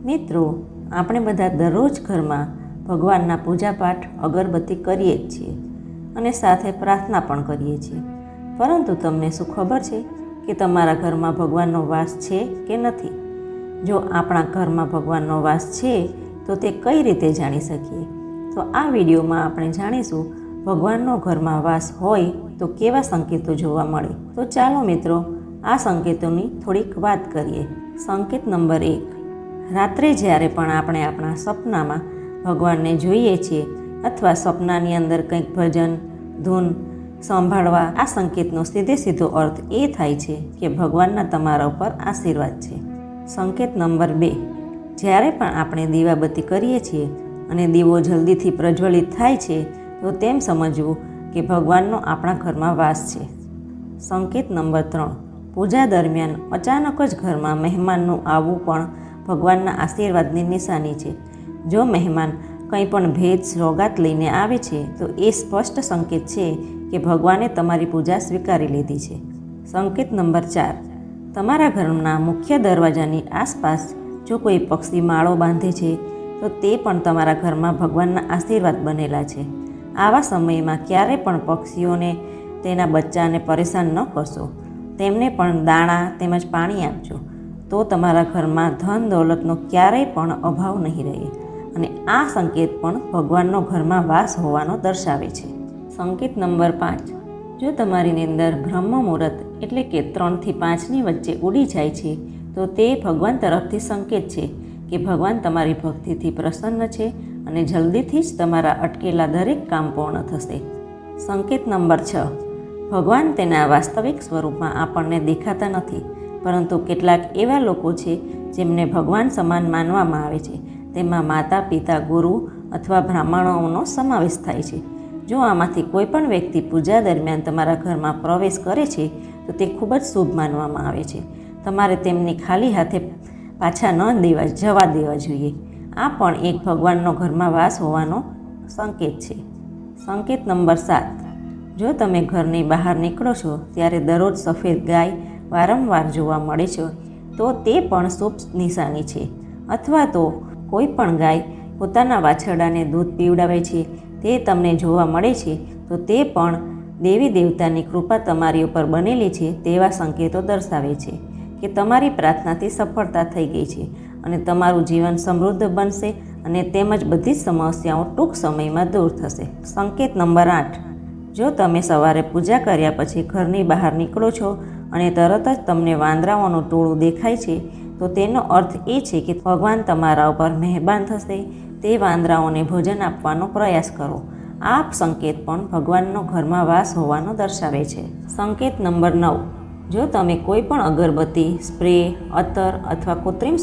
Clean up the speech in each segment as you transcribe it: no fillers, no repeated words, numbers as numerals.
મિત્રો, આપણે બધા દરરોજ ઘરમાં ભગવાનના પૂજાપાઠ અગરબત્તી કરીએ જ છીએ અને સાથે પ્રાર્થના પણ કરીએ છીએ. પરંતુ તમને શું ખબર છે કે તમારા ઘરમાં ભગવાનનો વાસ છે કે નથી? જો આપણા ઘરમાં ભગવાનનો વાસ છે તો તે કઈ રીતે જાણી શકીએ? તો આ વિડીયોમાં આપણે જાણીશું ભગવાનનો ઘરમાં વાસ હોય તો કેવા સંકેતો જોવા મળે. તો ચાલો મિત્રો, આ સંકેતોની થોડીક વાત કરીએ. સંકેત નંબર 1, રાત્રે જ્યારે પણ આપણે આપણા સપનામાં ભગવાનને જોઈએ છીએ અથવા સપનાની અંદર કંઈક ભજન ધૂન સાંભળવા, આ સંકેતનો સીધો અર્થ એ થાય છે કે ભગવાનના તમારા ઉપર આશીર્વાદ છે. સંકેત નંબર 2, જ્યારે પણ આપણે દીવાબત્તી કરીએ છીએ અને દીવો જલ્દીથી પ્રજ્વલિત થાય છે તો તેમ સમજવું કે ભગવાનનો આપણા ઘરમાં વાસ છે. સંકેત નંબર 3, પૂજા દરમિયાન અચાનક જ ઘરમાં મહેમાનનું આવવું પણ ભગવાનના આશીર્વાદની નિશાની છે. જો મહેમાન કંઈ પણ ભેદ સોગાત લઈને આવે છે તો એ સ્પષ્ટ સંકેત છે કે ભગવાને તમારી પૂજા સ્વીકારી લીધી છે. સંકેત નંબર 4, તમારા ઘરના મુખ્ય દરવાજાની આસપાસ જો કોઈ પક્ષી માળો બાંધે છે તો તે પણ તમારા ઘરમાં ભગવાનના આશીર્વાદ બનેલા છે. આવા સમયમાં ક્યારે પણ પક્ષીઓને તેના બચ્ચાને પરેશાન ન કરશો. તેમને પણ દાણા તેમજ પાણી આપજો, તો તમારા ઘરમાં ધન દોલતનો ક્યારેય પણ અભાવ નહીં રહે અને આ સંકેત પણ ભગવાનનો ઘરમાં વાસ હોવાનો દર્શાવે છે. સંકેત નંબર 5, જો તમારી નિંદર બ્રહ્મ મુહૂર્ત એટલે કે 3 થી 5ની વચ્ચે ઉડી જાય છે તો તે ભગવાન તરફથી સંકેત છે કે ભગવાન તમારી ભક્તિથી પ્રસન્ન છે અને જલ્દીથી જ તમારા અટકેલા દરેક કામ પૂર્ણ થશે. સંકેત નંબર 6, ભગવાન તેના વાસ્તવિક સ્વરૂપમાં આપણને દેખાતા નથી, પરંતુ કેટલાક એવા લોકો છે જેમને ભગવાન સમાન માનવામાં આવે છે. તેમાં માતા પિતા, ગુરુ અથવા બ્રાહ્મણોનો સમાવેશ થાય છે. જો આમાંથી કોઈ પણ વ્યક્તિ પૂજા દરમિયાન તમારા ઘરમાં પ્રવેશ કરે છે તો તે ખૂબ જ શુભ માનવામાં આવે છે. તમારે તેમની ખાલી હાથે પાછા ન જવા દેવા જોઈએ. આ પણ એક ભગવાનનો ઘરમાં વાસ હોવાનો સંકેત છે. સંકેત નંબર 7, જો તમે ઘરની બહાર નીકળો છો ત્યારે દરરોજ સફેદ ગાય વારંવાર જોવા મળે છે તો તે પણ શુભ નિશાની છે. અથવા તો કોઈ પણ ગાય પોતાના વાછરડાને દૂધ પીવડાવે છે તે તમને જોવા મળે છે તો તે પણ દેવી દેવતાની કૃપા તમારી ઉપર બનેલી છે તેવા સંકેતો દર્શાવે છે કે તમારી પ્રાર્થનાથી સફળતા થઈ ગઈ છે અને તમારું જીવન સમૃદ્ધ બનશે અને તેમજ બધી જ સમસ્યાઓ ટૂંક સમયમાં દૂર થશે. સંકેત નંબર 8, જો તમે સવારે પૂજા કર્યા પછી ઘરની બહાર નીકળો છો અને તરત જ તમને વાંદરાઓનું ટોળું દેખાય છે તો તેનો અર્થ એ છે કે ભગવાન તમારા ઉપર મહેરબાન થશે. તે વાંદરાઓને ભોજન આપવાનો પ્રયાસ કરો. આ સંકેત પણ ભગવાનનો ઘરમાં વાસ હોવાનો દર્શાવે છે. સંકેત નંબર 9, જો તમે કોઈ પણ અગરબત્તી, સ્પ્રે, અત્તર અથવા કૃત્રિમ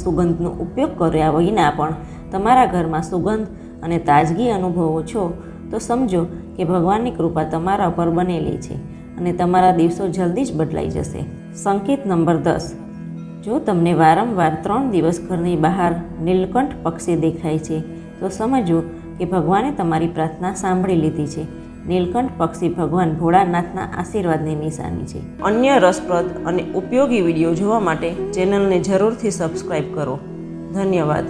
સુગંધનો ઉપયોગ કર્યા વિના પણ તમારા ઘરમાં સુગંધ અને તાજગી અનુભવો છો તો સમજો કે ભગવાનની કૃપા તમારા ઉપર બનેલી છે અને તમારા દિવસો જલ્દી જ બદલાઈ જશે. સંકેત નંબર 10, જો તમને વારંવાર 3 દિવસ ઘરની બહાર નીલકંઠ પક્ષી દેખાય છે તો સમજો કે ભગવાને તમારી પ્રાર્થના સાંભળી લીધી છે. નીલકંઠ પક્ષી ભગવાન ભોળાનાથના આશીર્વાદની નિશાની છે. અન્ય રસપ્રદ અને ઉપયોગી વિડીયો જોવા માટે ચેનલને જરૂરથી સબસ્ક્રાઈબ કરો. ધન્યવાદ.